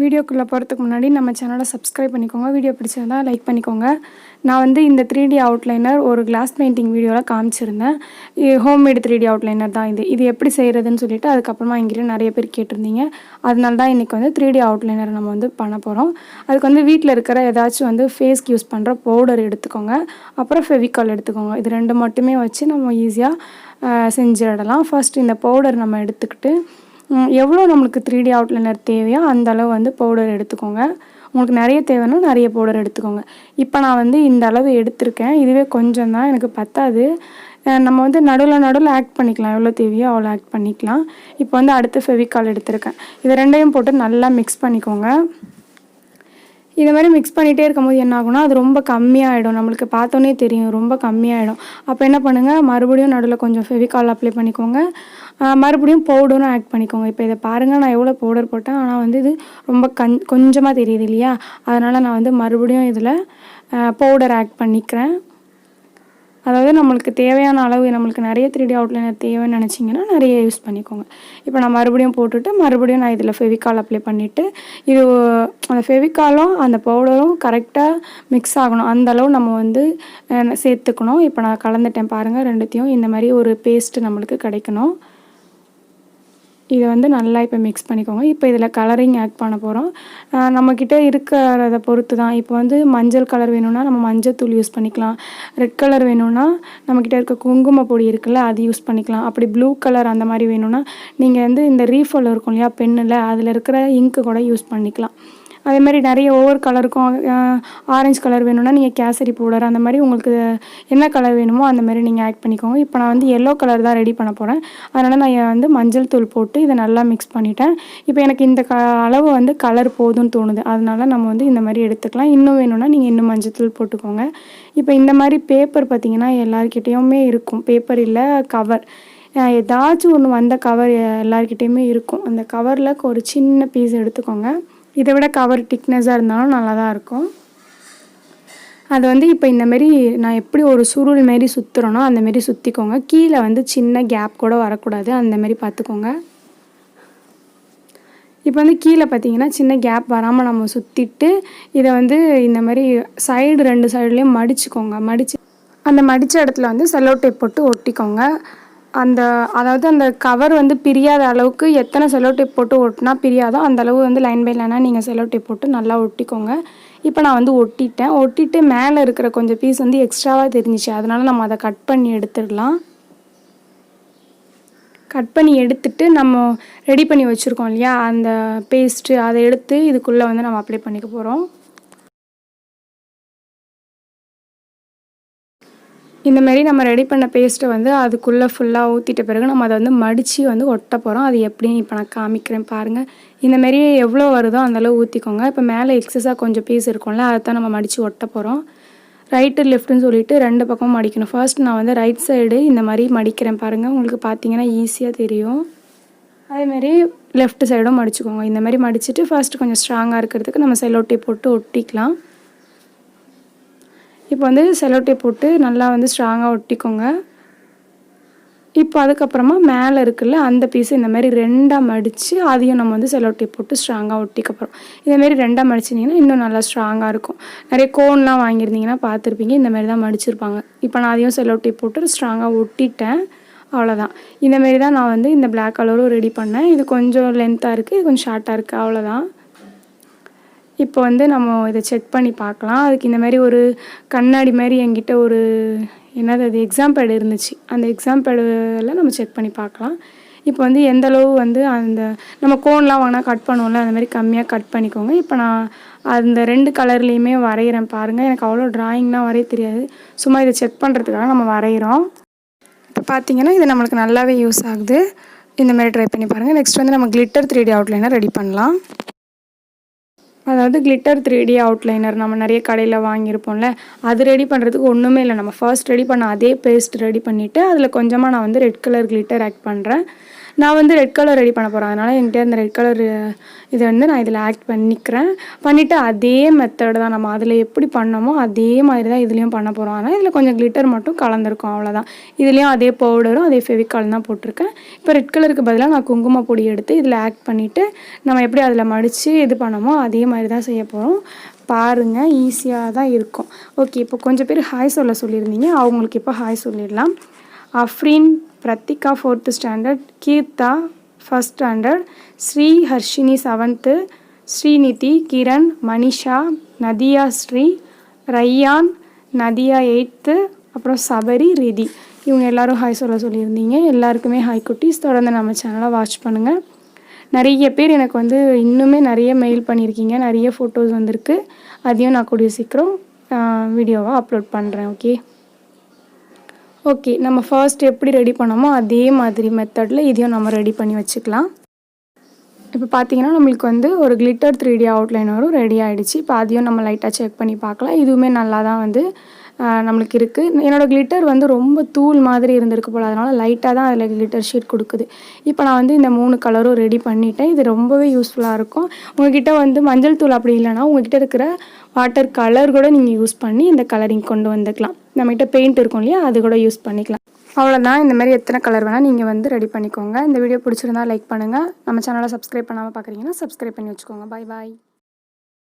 வீடியோக்குள்ளே போகிறதுக்கு முன்னாடி நம்ம சேனலை சப்ஸ்கிரைப் பண்ணிக்கோங்க. வீடியோ பிடிச்சிருந்தா லைக் பண்ணிக்கோங்க. நான் வந்து இந்த 3D அவுட்லைனர் ஒரு கிளாஸ் பெயிண்டிங் வீடியோவில் காமிச்சிருந்தேன். ஹோம்மேடு 3D அவுட்லைனர் தான் இது எப்படி செய்கிறதுன்னு சொல்லிட்டு அதுக்கப்புறமா எங்கிட்ட நிறைய பேர் கேட்டிருந்தீங்க. அதனால தான் இன்றைக்கி வந்து 3D அவுட்லைனர் நம்ம வந்து பண்ண போகிறோம். அதுக்கு வந்து வீட்டில் இருக்கிற ஏதாச்சும் வந்து ஃபேஸ்க்கு யூஸ் பண்ணுற பவுடர் எடுத்துக்கோங்க. அப்புறம் ஃபெவிகால் எடுத்துக்கோங்க. இது ரெண்டு மட்டுமே வச்சு நம்ம ஈஸியாக செஞ்சிடலாம். ஃபர்ஸ்ட் இந்த பவுடர் நம்ம எடுத்துக்கிட்டு எவ்வளோ நம்மளுக்கு 3D அவுட்லைனர் தேவையோ அந்தளவு வந்து பவுடர் எடுத்துக்கோங்க. உங்களுக்கு நிறைய தேவைன்னா நிறைய பவுடர் எடுத்துக்கோங்க. இப்போ நான் வந்து இந்த அளவு எடுத்திருக்கேன். இதுவே கொஞ்சம் தான், எனக்கு பத்தாது. நம்ம வந்து நடுவில் ஆட் பண்ணிக்கலாம். எவ்வளோ தேவையோ அவ்வளோ ஆட் பண்ணிக்கலாம். இப்போ வந்து அடுத்து ஃபெவிகால் எடுத்திருக்கேன். இது ரெண்டையும் போட்டு நல்லா மிக்ஸ் பண்ணிக்கோங்க. இது மாதிரி மிக்ஸ் பண்ணிகிட்டே இருக்கும்போது என்ன ஆகும்னா அது ரொம்ப கம்மியாகிடும். நம்மளுக்கு பார்த்தோன்னே தெரியும் ரொம்ப கம்மியாகிடும். அப்போ என்ன பண்ணுங்கள், மறுபடியும் நடுவில் கொஞ்சம் ஃபெவிகால் அப்ளை பண்ணிக்கோங்க. மறுபடியும் பவுடரும் ஆட் பண்ணிக்கோங்க. இப்போ இதை பாருங்கள், நான் எவ்வளோ பவுடர் போட்டேன். ஆனால் வந்து இது ரொம்ப கொஞ்சமாக தெரியுது இல்லையா? அதனால் நான் வந்து மறுபடியும் இதில் பவுடர் ஆட் பண்ணிக்கிறேன். அதாவது நம்மளுக்கு தேவையான அளவு, நம்மளுக்கு நிறைய 3D அவுட்லைனர் தேவைன்னு நினச்சிங்கன்னா நிறைய யூஸ் பண்ணிக்கோங்க. இப்போ நான் மறுபடியும் போட்டுட்டு மறுபடியும் நான் இதில் ஃபெவிகால் அப்ளை பண்ணிவிட்டு இது அந்த ஃபெவிகாலும் அந்த பவுடரும் கரெக்டாக மிக்ஸ் ஆகணும். அந்தளவு நம்ம வந்து சேர்த்துக்கணும். இப்போ நான் கலந்துட்டேன் பாருங்கள், ரெண்டுத்தையும் இந்த மாதிரி ஒரு பேஸ்ட்டு நம்மளுக்கு கிடைக்கணும். இதை வந்து நல்லா இப்போ மிக்ஸ் பண்ணிக்கோங்க. இப்போ இதில் கலரிங் ஆட் பண்ண போகிறோம். நம்மக்கிட்ட இருக்கிறத பொறுத்து தான். இப்போ வந்து மஞ்சள் கலர் வேணும்னா நம்ம மஞ்சள் தூள் யூஸ் பண்ணிக்கலாம். ரெட் கலர் வேணும்னா நம்மக்கிட்ட இருக்க குங்கும பொடி இருக்குல்ல, அது யூஸ் பண்ணிக்கலாம். அப்படி ப்ளூ கலர் அந்த மாதிரி வேணும்னா நீங்கள் வந்து இந்த ரீஃபில் இருக்கும் இல்லையா பென்னில், அதில் இருக்கிற இங்க்கு கூட யூஸ் பண்ணிக்கலாம். அதேமாதிரி நிறைய ஒவ்வொரு கலருக்கும் ஆரஞ்சு கலர் வேணும்னா நீங்கள் கேசரி பவுடர் அந்த மாதிரி உங்களுக்கு என்ன கலர் வேணுமோ அந்த மாதிரி நீங்கள் ஆட் பண்ணிக்கோங்க. இப்போ நான் வந்து எல்லோ கலர் தான் ரெடி பண்ண போகிறேன். அதனால் நான் வந்து மஞ்சள் தூள் போட்டு இதை நல்லா மிக்ஸ் பண்ணிட்டேன். இப்போ எனக்கு இந்த அளவு வந்து கலர் போதும்னு தோணுது. அதனால நம்ம வந்து இந்த மாதிரி எடுத்துக்கலாம். இன்னும் வேணும்னா நீங்கள் இன்னும் மஞ்சள் தூள் போட்டுக்கோங்க. இப்போ இந்த மாதிரி பேப்பர் பார்த்திங்கன்னா எல்லாருக்கிட்டேயுமே இருக்கும். பேப்பர் இல்லை கவர், ஏதாச்சும் ஒன்று வந்த கவர் எல்லாருக்கிட்டேயுமே இருக்கும். அந்த கவரில் ஒரு சின்ன பீஸ் எடுத்துக்கோங்க. இதை விட கவர் திக்னஸாக இருந்தாலும் நல்லா தான் இருக்கும். அது வந்து இப்போ இந்தமாரி நான் எப்படி ஒரு சுருள் மாரி சுற்றுறேனோ அந்தமாரி சுற்றிக்கோங்க. கீழே வந்து சின்ன கேப் கூட வரக்கூடாது, அந்தமாரி பார்த்துக்கோங்க. இப்போ வந்து கீழே பார்த்தீங்கன்னா சின்ன கேப் வராமல் நம்ம சுற்றிட்டு இதை வந்து இந்த மாதிரி சைடு ரெண்டு சைட்லேயும் மடிச்சுக்கோங்க. அந்த மடித்த இடத்துல வந்து செல்லோ டேப் போட்டு ஒட்டிக்கோங்க. அதாவது அந்த கவர் வந்து பிரியாத அளவுக்கு எத்தனை செல்லோ டேப் போட்டு ஒட்டினா பிரியாதோ அந்தளவு வந்து லைன் பை லைனாக நீங்கள் செல்லோ டேப் போட்டு நல்லா ஒட்டிக்கோங்க. இப்போ நான் வந்து ஒட்டிட்டு மேலே இருக்கிற கொஞ்சம் பீஸ் வந்து எக்ஸ்ட்ராவாக தெரிஞ்சிச்சு. அதனால் நம்ம அதை கட் பண்ணி எடுத்துடலாம். கட் பண்ணி எடுத்துட்டு நம்ம ரெடி பண்ணி வச்சுருக்கோம் இல்லையா அந்த பேஸ்ட்டு, அதை எடுத்து இதுக்குள்ளே வந்து நம்ம அப்ளை பண்ணிக்க போகிறோம். இந்தமாரி நம்ம ரெடி பண்ண பேஸ்ட்டை வந்து அதுக்குள்ளே ஃபுல்லாக ஊற்றிட்ட பிறகு நம்ம அதை வந்து மடித்து வந்து ஒட்ட போகிறோம். அது எப்படின்னு இப்போ நான் காமிக்கிறேன் பாருங்கள். இந்தமாரி எவ்வளோ வருதோ அந்தளவு ஊற்றிக்கோங்க. இப்போ மேலே எக்ஸஸாக கொஞ்சம் பீஸ் இருக்கும்ல, அதை தான் நம்ம மடித்து ஒட்ட போகிறோம். ரைட்டு லெஃப்ட்டுன்னு சொல்லிட்டு ரெண்டு பக்கமும் மடிக்கணும். ஃபர்ஸ்ட் நான் வந்து ரைட் சைடு இந்த மாதிரி மடிக்கிறேன் பாருங்கள். உங்களுக்கு பார்த்தீங்கன்னா ஈஸியாக தெரியும். அதேமாரி லெஃப்ட் சைடும் மடிச்சுக்கோங்க. இந்த மாதிரி மடிச்சுட்டு ஃபர்ஸ்ட் கொஞ்சம் ஸ்ட்ராங்காக இருக்கிறதுக்கு நம்ம செல்லோ டேப் போட்டு ஒட்டிக்கலாம். இப்போ வந்து செல்லோ டேப் போட்டு நல்லா வந்து ஸ்ட்ராங்காக ஒட்டிக்கோங்க. இப்போ அதுக்கப்புறமா மேலே இருக்குல்ல அந்த பீஸு இந்த மாதிரி ரெண்டாக மடித்து அதையும் நம்ம வந்து செல்லோ டேப் போட்டு ஸ்ட்ராங்காக ஒட்டிக்க போகிறோம். இதேமாரி ரெண்டாக மடிச்சிங்கன்னா இன்னும் நல்லா ஸ்ட்ராங்காக இருக்கும். நிறைய கோன்லாம் வாங்கியிருந்தீங்கன்னா பார்த்துருப்பீங்க, இந்தமாரி தான் மடிச்சிருப்பாங்க. இப்போ நான் அதையும் செல்லோ டேப் போட்டு ஸ்ட்ராங்காக ஒட்டிட்டேன். அவ்வளோதான். இந்தமாரி தான் நான் வந்து இந்த பிளாக் கலரும் ரெடி பண்ணேன். இது கொஞ்சம் லென்த்தாக இருக்குது, இது கொஞ்சம் ஷார்ட்டாக இருக்குது, அவ்வளோதான். இப்போ வந்து நம்ம இதை செக் பண்ணி பார்க்கலாம். அதுக்கு இந்த மாதிரி ஒரு கண்ணாடி மாதிரி என்கிட்ட ஒரு அது எக்ஸாம் பேடு இருந்துச்சு. அந்த எக்ஸாம் பேடில் நம்ம செக் பண்ணி பார்க்கலாம். இப்போ வந்து எந்தளவு வந்து அந்த நம்ம கோன்லாம் வாங்கினா கட் பண்ணுவோம்ல, அந்த மாதிரி கம்மியாக கட் பண்ணிக்கோங்க. இப்போ நான் அந்த ரெண்டு கலர்லேயுமே வரைகிறேன் பாருங்கள். எனக்கு அவ்வளோ ட்ராயிங்லாம் வரைய தெரியாது, சும்மா இதை செக் பண்ணுறதுக்காக நம்ம வரைகிறோம். இப்போ பார்த்தீங்கன்னா இது நம்மளுக்கு நல்லாவே யூஸ் ஆகுது. இந்தமாதிரி ட்ரை பண்ணி பாருங்கள். நெக்ஸ்ட் வந்து நம்ம கிளிட்டர் 3D அவுட்லைனர் ரெடி பண்ணலாம். அதாவது கிளிட்டர் 3D அவுட்லைனர் நம்ம நிறைய கடையில் வாங்கியிருப்போம்ல, அது ரெடி பண்ணுறதுக்கு ஒன்றுமே இல்லை. நம்ம ஃபர்ஸ்ட் ரெடி பண்ண அதே பேஸ்ட் ரெடி பண்ணிவிட்டு அதில் கொஞ்சமாக நான் வந்து ரெட் கலர் கிளிட்டர் ஆட் பண்ணுறேன். நான் வந்து ரெட் கலர் ரெடி பண்ண போகிறேன். அதனால் என்கிட்ட இந்த ரெட் கலர் இதை வந்து நான் இதில் ஆட் பண்ணிக்கிறேன். பண்ணிவிட்டு அதே மெத்தடு தான் நம்ம அதில் எப்படி பண்ணோமோ அதே மாதிரி தான் இதுலேயும் பண்ண போகிறோம். ஆனால் இதில் கொஞ்சம் கிளிட்டர் மட்டும் கலந்துருக்கும், அவ்வளோதான். இதுலேயும் அதே பவுடரும் அதே ஃபெவிகால் தான் போட்டிருக்கேன். இப்போ ரெட் கலருக்கு பதிலாக நான் குங்கும பொடி எடுத்து இதில் ஆட் பண்ணிவிட்டு நம்ம எப்படி அதில் மடித்து இது பண்ணோமோ அதே மாதிரி தான் செய்ய போகிறோம். பாருங்கள், ஈஸியாக தான் இருக்கும். ஓகே, இப்போ கொஞ்சம் பேர் ஹாய் சொல்லியிருந்தீங்க. அவங்களுக்கு இப்போ ஹாய் சொல்லிடலாம். Afreen, Prathika 4th standard, Keertha 1st standard, Sri Harshini 7th, Srinidhi, Kiran, Manisha, Nadiya Sri, Rayan, Nadiya 8th, அப்புறம் சபரி, ரிதி. இவங்க எல்லோரும் ஹாய் சொல்லியிருந்தீங்க. எல்லாருக்குமே ஹாய் குட்டீஸ். தொடர்ந்து நம்ம சேனலை வாட்ச் பண்ணுங்கள். நிறைய பேர் எனக்கு வந்து இன்னுமே நிறைய மெயில் பண்ணியிருக்கீங்க. நிறைய ஃபோட்டோஸ் வந்திருக்கு. அதையும் நான் கூடிய சீக்கிரம் வீடியோவாக அப்லோட் பண்ணுறேன். ஓகே, நம்ம ஃபர்ஸ்ட் எப்படி ரெடி பண்ணோமோ அதே மாதிரி மெத்தடில் இதையும் நம்ம ரெடி பண்ணி வச்சுக்கலாம். இப்போ பார்த்தீங்கன்னா நம்மளுக்கு வந்து ஒரு கிளிட்டர் 3D அவுட்லைனரும் ரெடி ஆகிடுச்சு. இப்போ அதையும் நம்ம லைட்டாக செக் பண்ணி பார்க்கலாம். இதுவுமே நல்லா தான் வந்து நம்மளுக்கு இருக்குது. என்னோடய கிளிட்டர் வந்து ரொம்ப தூள் மாதிரி இருந்திருக்கு போல், அதனால் லைட்டாக தான் அதில் கிளிட்டர் ஷீட் கொடுக்குது. இப்போ நான் வந்து இந்த 3 கலரும் ரெடி பண்ணிட்டேன். இது ரொம்பவே யூஸ்ஃபுல்லாக இருக்கும். உங்கள்கிட்ட வந்து மஞ்சள் தூள் அப்படி இல்லைனா உங்கள்கிட்ட இருக்கிற வாட்டர் கலர் கூட நீங்கள் யூஸ் பண்ணி இந்த கலரிங் கொண்டு வந்துக்கலாம். நம்மகிட்ட பெயிண்ட் இருக்கும் இல்லையா, அது கூட யூஸ் பண்ணிக்கலாம். அவ்வளோதான். இந்த மாதிரி எத்தனை கலர் வேணால் நீங்கள் வந்து ரெடி பண்ணிக்கோங்க. இந்த வீடியோ பிடிச்சிருந்தா லைக் பண்ணுங்கள். நம்ம சேனலை சப்ஸ்கிரைப் பண்ணாமல் பார்க்குறீங்கன்னா சப்ஸ்கிரைப் பண்ணி வச்சுக்கோங்க. பாய்.